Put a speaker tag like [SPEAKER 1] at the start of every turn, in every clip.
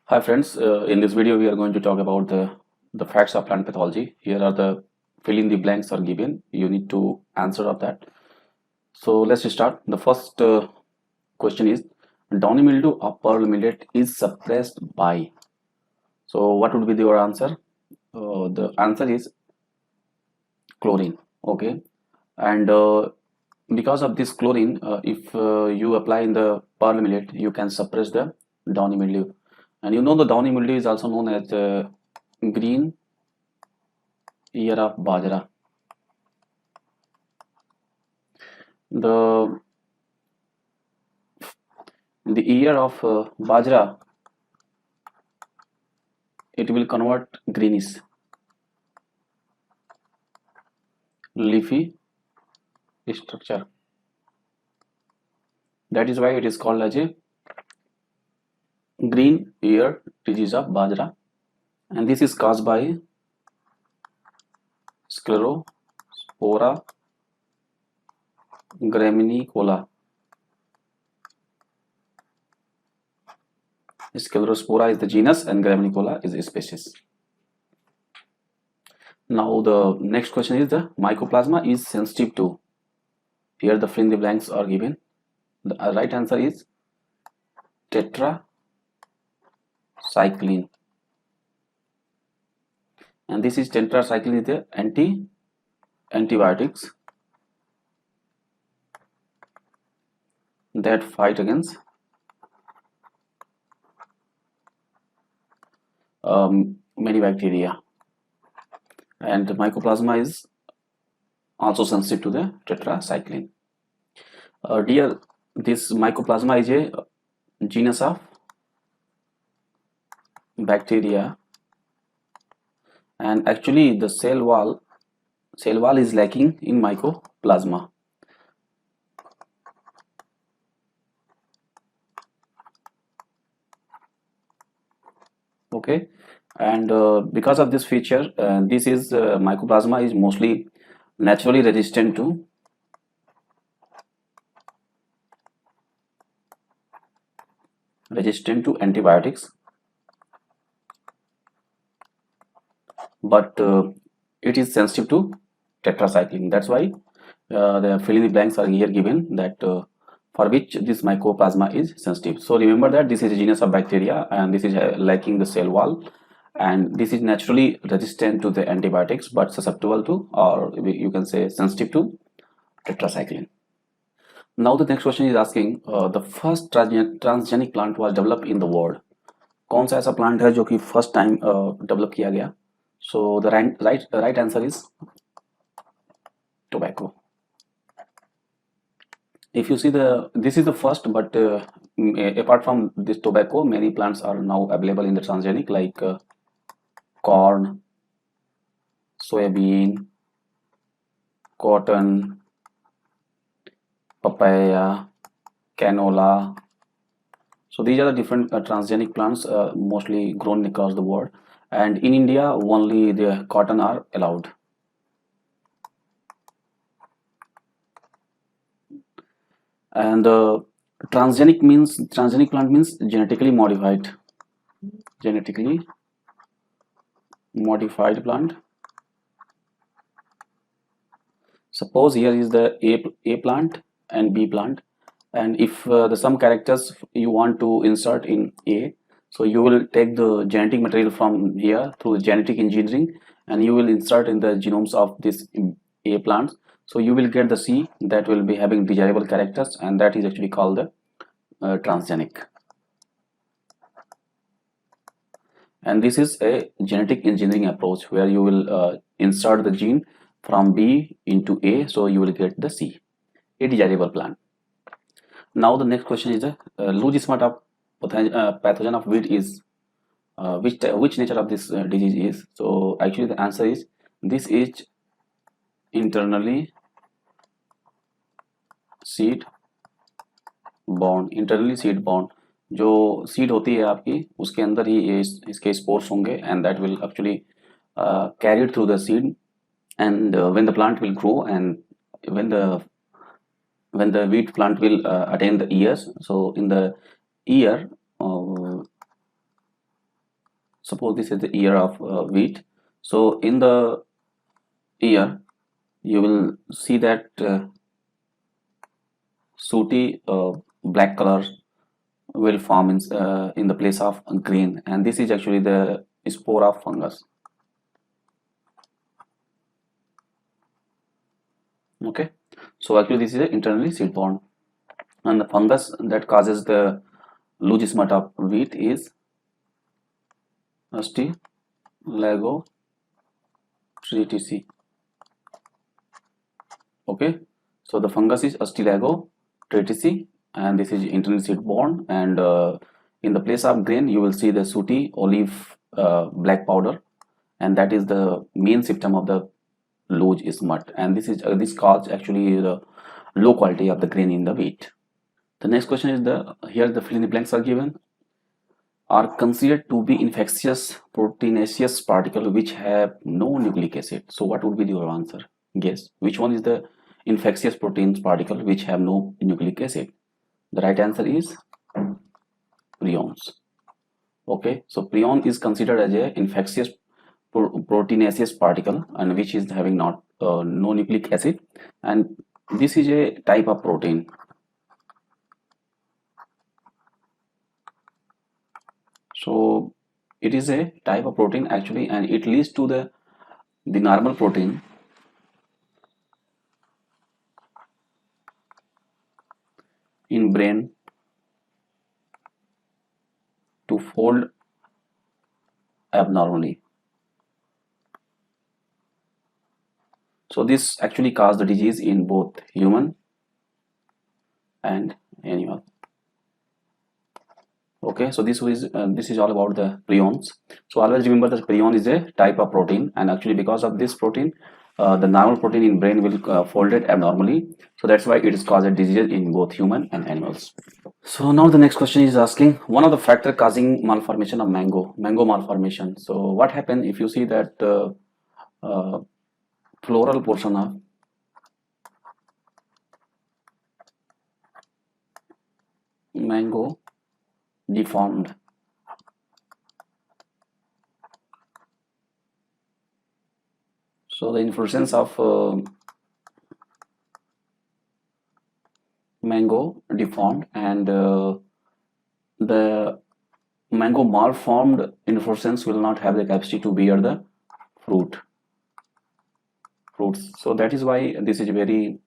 [SPEAKER 1] Hi friends, in this video we are going to talk about the facts of plant pathology. Here are the fill in the blanks are given. You need to answer of that. So let's start. The first question is downy mildew of pearl millet is suppressed by. So what would be your answer? The answer is chlorine. Okay, and because of this chlorine, if you apply in the pearl millet, you can suppress the downy mildew. And you know the downy mildew is also known as green ear of bajra. The ear of bajra, it will convert greenish leafy structure. That is why it is called as a green ear disease of bajra, and this is caused by Sclerospora graminicola. Sclerospora is the genus and graminicola is a species. Now the next question is the mycoplasma is sensitive to. Here the fill in the blanks are given. The right answer is tetracycline, and this is tetracycline is the antibiotics that fight against many bacteria, and mycoplasma is also sensitive to the tetracycline. Dear, this mycoplasma is a genus of bacteria, and actually the cell wall is lacking in mycoplasma. Okay, and because of this feature, this is mycoplasma is mostly naturally resistant to antibiotics, but it is sensitive to tetracycline. That's why the fill in the blanks are here given that for which this mycoplasma is sensitive. So remember that this is a genus of bacteria, and this is lacking the cell wall, and this is naturally resistant to the antibiotics but susceptible to, or you can say sensitive to, tetracycline. Now the next question is asking the first transgenic plant was developed in the world. कौन सा ऐसा plant है जो कि first time develop किया गया? So the right answer is tobacco. If you see this is the first, but apart from this tobacco, many plants are now available in the transgenic like corn, soybean, cotton, papaya, canola. So these are the different transgenic plants mostly grown across the world, and in India only the cotton are allowed. And transgenic plant means genetically modified plant. Suppose here is the A plant and B plant, and if some characters you want to insert in A, so you will take the genetic material from here through genetic engineering, and you will insert in the genomes of this A plants. So you will get the C that will be having desirable characters, and that is actually called the transgenic. And this is a genetic engineering approach where you will insert the gene from B into A, so you will get the C, a desirable plant. Now the next question is the loose smut of pathogen of wheat is which nature of this disease is. So actually the answer is this is internally seed borne. जो seed होती है आपकी उसके अंदर ही ये इसके spores होंगे, and that will actually carried through the seed, and when the plant will grow, and when the wheat plant will attain the ears, so in the ear suppose this is the ear of wheat. So in the ear you will see that sooty black color will form in the place of grain, and this is actually the spore of fungus. Okay, so actually this is internally seed borne, and the fungus that causes the loose smut of wheat is Astylagotritis. Okay, so the fungus is Astylagotritis, and this is internally seed borne, and in the place of grain you will see the sooty olive black powder, and that is the main symptom of the loose smut, and this cause actually the low quality of the grain in the wheat. The next question is here the fill in the blanks are given. Are considered to be infectious proteinaceous particle which have no nucleic acid. So what would be your answer? Guess which one is the infectious proteins particle which have no nucleic acid. The right answer is prions. Okay, so prion is considered as a infectious proteinaceous particle, and which is having not no nucleic acid, and this is a type of protein. So it is a type of protein actually, and it leads to the normal protein in brain to fold abnormally. So this actually causes the disease in both human and animal. Okay, so this is all about the prions. So always remember that prion is a type of protein, and actually because of this protein the normal protein in brain will folded abnormally, so that's why it is caused a disease in both human and animals. So now the next question is asking one of the factor causing malformation of mango malformation. So what happens if you see that floral portion of mango deformed? So the inflorescence of mango deformed, and the mango malformed inflorescence will not have the capacity to bear the fruits. So that is why this is very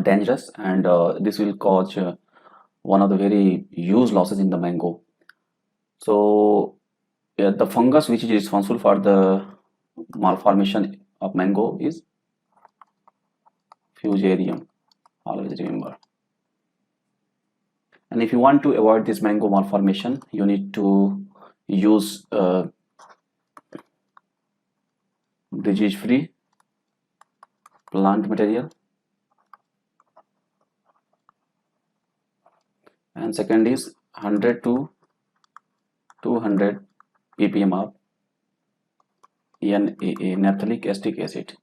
[SPEAKER 1] dangerous, and this will cause one of the very huge losses in the mango. So the fungus which is responsible for the malformation of mango is Fusarium. Always remember. And if you want to avoid this mango malformation, you need to use disease-free plant material, and second is 100 to 200 ppm of NAA, naphthalic acetic acid.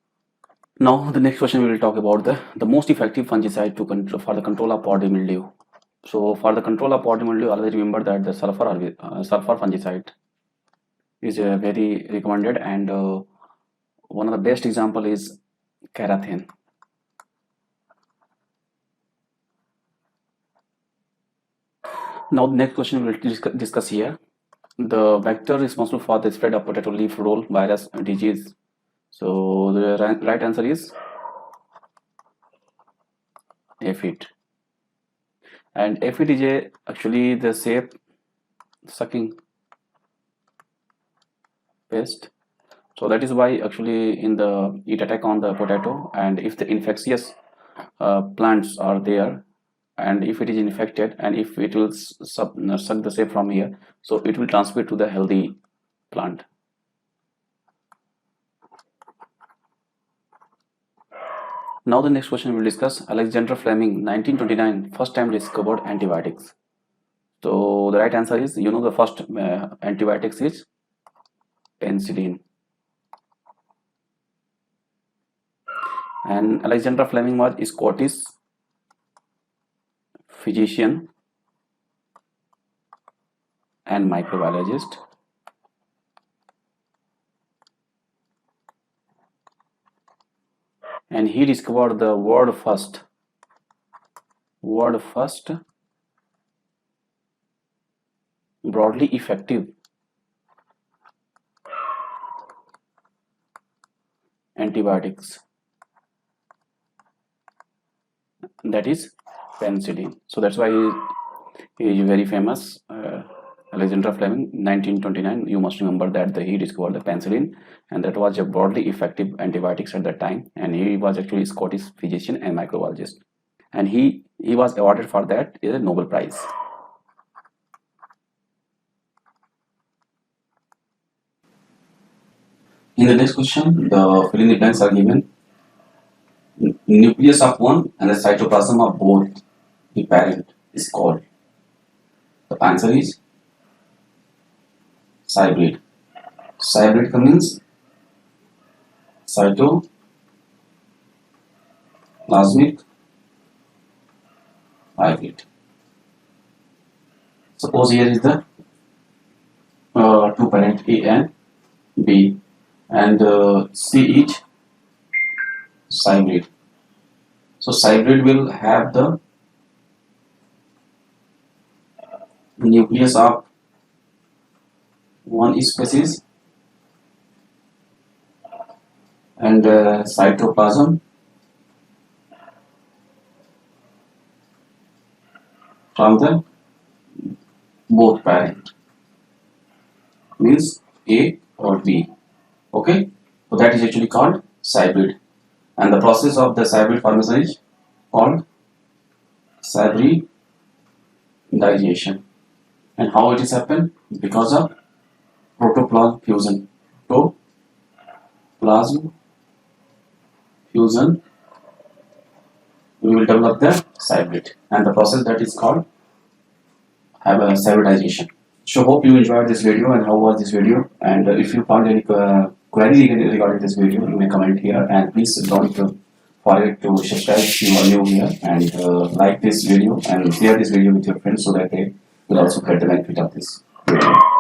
[SPEAKER 1] Now the next question we will talk about the most effective fungicide for the control of powdery mildew. So for the control of powdery mildew, always remember that the sulfur fungicide is very recommended, and one of the best example is Carathane. Now the next question we will discuss here the vector responsible for the spread of potato leaf roll virus disease. So the right answer is aphid, and aphid is actually the safe sucking pest. So that is why actually it attack on the potato, and if the infectious plants are there, and if it is infected, and if it will suck the sap from here, so it will transfer to the healthy plant. Now the next question we'll discuss Alexander Fleming 1929 first time discovered antibiotics. So the right answer is, the first antibiotics is penicillin, and Alexander Fleming was a Scottish physician and microbiologist. and he discovered the world first broadly effective antibiotics, that is penicillin. So that's why he is very famous. Alexander Fleming, 1929. You must remember that he discovered the penicillin, and that was a broadly effective antibiotics at that time. And he was actually a Scottish physician and microbiologist, and he was awarded for that a Nobel Prize. In the next question, the fill in the blanks are given. Nucleus of one and the cytoplasm of both the parent is called. The answer is cybrid. Cybrid means cytoplasmic hybrid. Suppose here is the two parent A and B, and C is cybrid. So cybrid will have the nucleus of one species and cytoplasm from the both parent, means A or B. Okay, so that is actually called cybrid, and the process of the cybrid formation is called cybridization. And how it is happened? Because of protoplasm fusion. Protoplasm fusion, we will develop the cybrid, and the process that is called cybridization. So hope you enjoyed this video, and how was this video, and if you found any query regarding this video, you may comment here, and please don't forget to subscribe if you are new here, and like this video and share this video with your friends so that they will also get the benefit of this video.